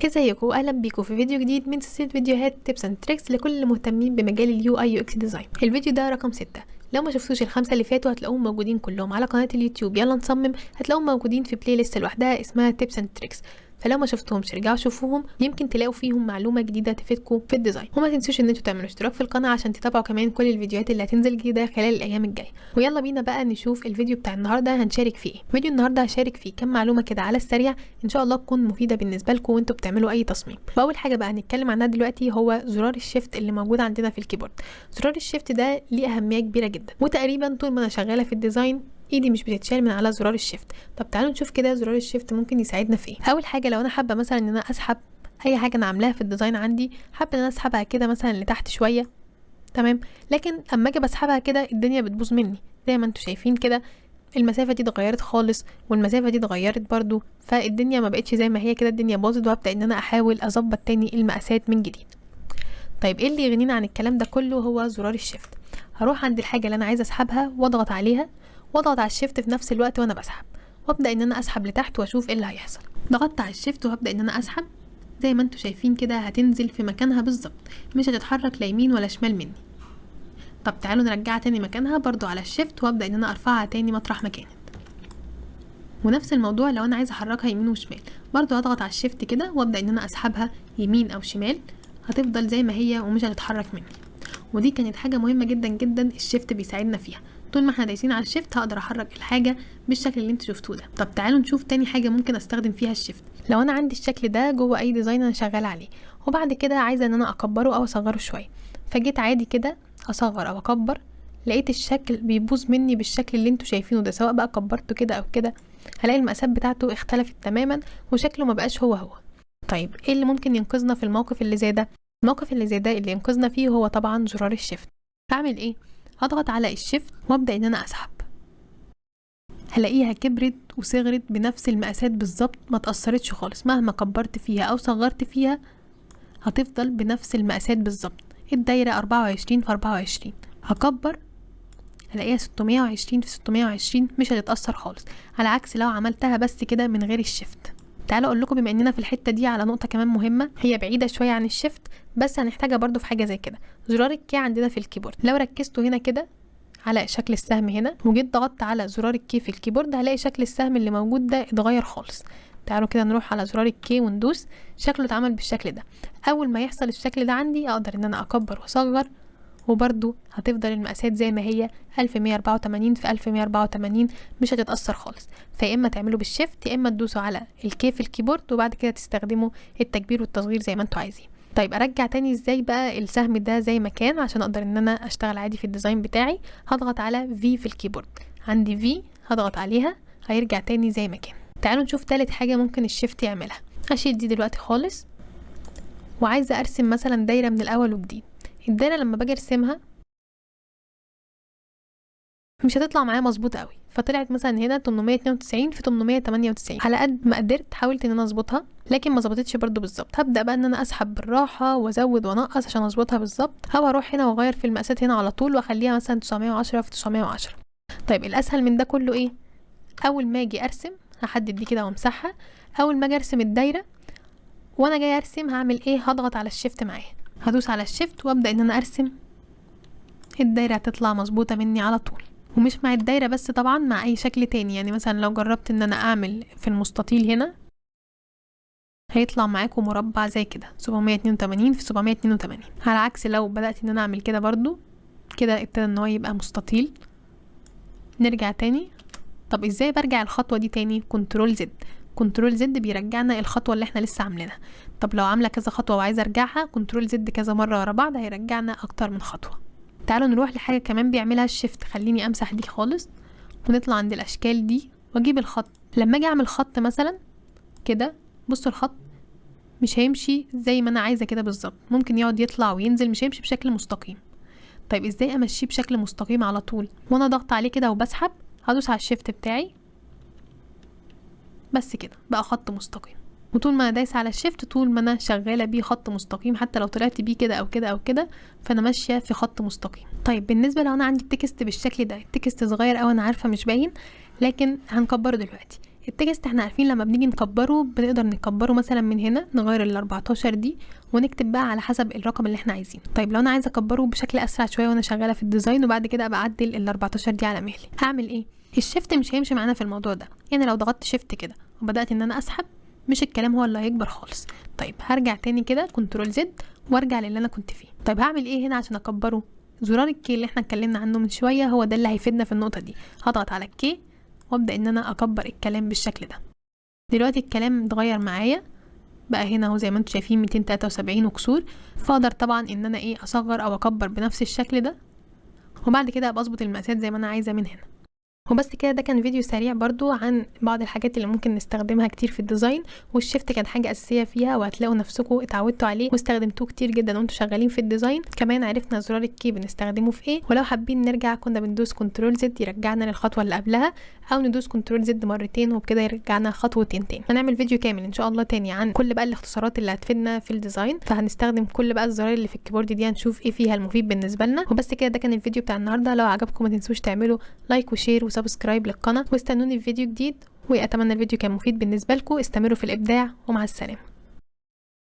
ازيكم واهلا بيكم في فيديو جديد من سلسله فيديوهات تيبس اند تريكس لكل المهتمين بمجال اليو اي يو اكس ديزاين. الفيديو ده رقم 6. لو ما شفتوش الخمسه اللي فاتوا هتلاقوهم موجودين كلهم على قناه اليوتيوب يلا نصمم، هتلاقوهم موجودين في بلاي ليست لوحدها اسمها تيبس اند تريكس. فلو ما شفتوهمش ارجعوا شوفوهم، يمكن تلاقوا فيهم معلومه جديده تفيدكم في الديزاين. وما تنسوش ان انتوا تعملوا اشتراك في القناه عشان تتابعوا كمان كل الفيديوهات اللي هتنزل جديده خلال الايام الجايه. ويلا بينا بقى نشوف الفيديو بتاع النهارده هنشارك فيه ايه. فيديو النهارده هشارك فيه كام معلومه كده على السريع ان شاء الله تكون مفيده بالنسبه لكم وانتوا بتعملوا اي تصميم. واول حاجه بقى هنتكلم عنها دلوقتي هو زرار الشيفت اللي موجود عندنا في الكيبورد. زرار الشيفت ده ليه اهميه كبيره جدا، وتقريبا طول ما انا شغاله في الديزاين ايدي مش بتتشال من على زرار الشيفت. طب تعالوا نشوف كده زرار الشيفت ممكن يساعدنا في ايه. اول حاجه لو انا حابه مثلا ان انا اسحب اي حاجه انا عاملاها في الديزاين عندي، حابه ان انا اسحبها كده مثلا لتحت شويه، تمام، لكن اما اجي بسحبها كده الدنيا بتبوظ مني زي ما انتوا شايفين كده. المسافه دي اتغيرت خالص والمسافه دي اتغيرت برضو، فالدنيا ما بقتش زي ما هي كده، الدنيا باظت، وهبدا ان انا احاول اظبط تاني المقاسات من جديد. طيب ايه اللي يغنينا عن الكلام ده كله؟ هو زرار الشيفت. هروح عند الحاجه اللي انا عايزه اسحبها واضغط عليها واضغط على الشيفت في نفس الوقت وانا بسحب، وابدا ان انا اسحب لتحت واشوف ايه اللي هيحصل. ضغطت على الشيفت وهبدا ان انا اسحب زي ما انتوا شايفين كده، هتنزل في مكانها بالظبط، مش هتتحرك لا يمين ولا شمال مني. طب تعالوا نرجعها تاني مكانها برضو على الشيفت وابدا ان انا ارفعها تاني مطرح ما كانت. ونفس الموضوع لو انا عايزه احركها يمين وشمال، برضو هضغط على الشيفت كده وابدا ان انا اسحبها يمين او شمال، هتفضل زي ما هي ومش هتتحرك مني. ودي كانت حاجه مهمه جدا جدا الشيفت بيساعدنا فيها. طول ما احنا دايسين على الشيفت هقدر احرك الحاجه بالشكل اللي انتوا شفتوه ده. طب تعالوا نشوف تاني حاجه ممكن استخدم فيها الشيفت. لو انا عندي الشكل ده جوه اي ديزاين انا شغاله عليه، وبعد كده عايزه ان انا اكبره او اصغره شويه، فجيت عادي كده اصغر او اكبر، لقيت الشكل بيبوظ مني بالشكل اللي انتوا شايفينه ده، سواء بقى كبرته كده او كده، هلاقي المقاسات بتاعته اختلفت تماما وشكله ما بقاش هو. طيب ايه اللي ممكن ينقذنا في الموقف اللي زي ده؟ الموقف اللي زي ده اللي ينقذنا فيه هو طبعا زرار الشيفت. هعمل ايه؟ هضغط على الشيفت وابدا ان انا اسحب، هلاقيها كبرت وصغرت بنفس المقاسات بالظبط، ما اتأثرتش خالص، مهما كبرت فيها او صغرت فيها هتفضل بنفس المقاسات بالظبط. الدايره 24 في 24، هكبر هلاقيها 620 في 620، مش هتتأثر خالص، على عكس لو عملتها بس كده من غير الشيفت. تعالوا اقول لكم بما اننا في الحته دي على نقطه كمان مهمه، هي بعيده شويه عن الشيفت بس هنحتاجها برضو في حاجه زي كده. زرار الكي عندنا في الكيبورد، لو ركزتوا هنا كده على شكل السهم هنا وجيت ضغطت على زرار الكي في الكيبورد، هلاقي شكل السهم اللي موجود ده اتغير خالص. تعالوا كده نروح على زرار الكي وندوس، شكله اتعمل بالشكل ده. اول ما يحصل الشكل ده عندي اقدر ان انا اكبر واصغر، وبرضو هتفضل المقاسات زي ما هي 1184 في 1184، مش هتتأثر خالص. فيا اما تعملوا بالشيفت يا اما تدوسوا على الكي في الكيبورد وبعد كده تستخدموا التكبير والتصغير زي ما انتوا عايزين. طيب ارجع تاني ازاي بقى السهم ده زي ما كان عشان اقدر ان انا اشتغل عادي في الديزاين بتاعي؟ هضغط على في الكيبورد، عندي في هضغط عليها هيرجع تاني زي ما كان. تعالوا نشوف تالت حاجة ممكن الشيفت يعملها. هشيل دي دلوقتي خالص وعايزة ارسم مثلا دايرة من الاول وجديد. الدايره لما باجي ارسمها مش هتطلع معايا مظبوطه قوي، فطلعت مثلا هنا 892 في 898. على قد ما قدرت حاولت ان انا اظبطها لكن ما ظبطتش برضو بالظبط. هبدا بقى ان انا اسحب بالراحه وازود وانقص عشان اظبطها بالظبط، او اروح هنا واغير في المقاسات هنا على طول واخليها مثلا 910 في 910. طيب الاسهل من ده كله ايه؟ اول ما اجي ارسم هحدد دي كده وامسحها. اول ما اجي ارسم الدايره وانا جاي ارسم هعمل ايه؟ هضغط على الشيفت معايا، هدوس على الشيفت وابدا ان انا ارسم. الدايره هتطلع مظبوطه مني على طول. ومش مع الدايره بس طبعا، مع اي شكل تاني. يعني مثلا لو جربت ان انا اعمل في المستطيل هنا هيطلع معاكم مربع زي كده 782 في 782، على عكس لو بدات ان انا اعمل كده برضو كده ابتدى ان هو يبقى مستطيل. نرجع تاني. طب ازاي برجع الخطوه دي تاني؟ كنترول زد. كنترول زد بيرجعنا الخطوه اللي احنا لسه عاملينها. طب لو عامله كذا خطوه وعايزه ارجعها، كنترول زد كذا مره ورا بعض هيرجعنا اكتر من خطوه. تعالوا نروح لحاجه كمان بيعملها الشيفت. خليني امسح دي خالص ونطلع عند الاشكال دي واجيب الخط. لما اجي اعمل خط مثلا كده، بصوا الخط مش هيمشي زي ما انا عايزه كده بالظبط، ممكن يقعد يطلع وينزل، مش هيمشي بشكل مستقيم. طيب ازاي امشيه بشكل مستقيم على طول وانا ضغط عليه كده وبسحب؟ هدوس على الشيفت بتاعي بس كده بقى خط مستقيم. وطول ما انا دايسه على الشيفت طول ما انا شغاله بيه خط مستقيم، حتى لو طلعت بيه كده او كده او كده فانا ماشيه في خط مستقيم. طيب بالنسبه لو انا عندي التكست بالشكل ده، التكست صغير او انا عارفه مش باين لكن هنكبره دلوقتي. التكست احنا عارفين لما بنيجي نكبره بنقدر نكبره مثلا من هنا، نغير ال 14 دي ونكتب بقى على حسب الرقم اللي احنا عايزينه. طيب لو انا عايزه اكبره بشكل اسرع شويه وانا شغاله في الديزاين وبعد كده ابقى اعدل ال 14 دي على مهلي، اعمل ايه؟ الشيفت مش هيمشي معانا في الموضوع ده، يعني لو ضغطت شيفت كده وبدات ان انا اسحب مش الكلام هو اللي هيكبر خالص. طيب هرجع تاني كده كنترول زد وارجع للي انا كنت فيه. طيب هعمل ايه هنا عشان اكبره؟ زرار الكي اللي احنا اتكلمنا عنه من شويه هو ده اللي هيفيدنا في النقطه دي. هضغط على الكي وابدا ان انا اكبر الكلام بالشكل ده. دلوقتي الكلام اتغير معايا بقى هنا اهو زي ما انتم شايفين 273 وكسور. فاقدر طبعا ان انا اصغر او اكبر بنفس الشكل ده، وبعد كده ابقى اظبط المقاسات زي ما انا عايزه من هنا. وبس كده، ده كان فيديو سريع برضو عن بعض الحاجات اللي ممكن نستخدمها كتير في الديزاين، والشيفت كان حاجة أساسية فيها وهتلاقوا نفسكم اتعودتوا عليه واستخدمتوه كتير جدا وانتوا شغالين في الديزاين. كمان عرفنا زرار الكي بنستخدمه في ايه، ولو حابين نرجع كنا بندوس كنترول زد يرجعنا للخطوة اللي قبلها، او ندوس كنترول زد مرتين وبكده يرجعنا خطوتين تاني. هنعمل فيديو كامل ان شاء الله تاني عن كل بقى الاختصارات اللي هتفيدنا في الديزاين، فهنستخدم كل بقى الزراير اللي في الكيبورد دي هنشوف ايه فيها المفيد بالنسبة لنا. وبس كده، ده كان الفيديو بتاع النهارده. لو عجبكم ما تنسوش تعملوا لايك وشير وسبسكرايب للقناة واستنوني في فيديو جديد، واتمنى الفيديو كان مفيد بالنسبة لكم. استمروا في الابداع ومع السلامة.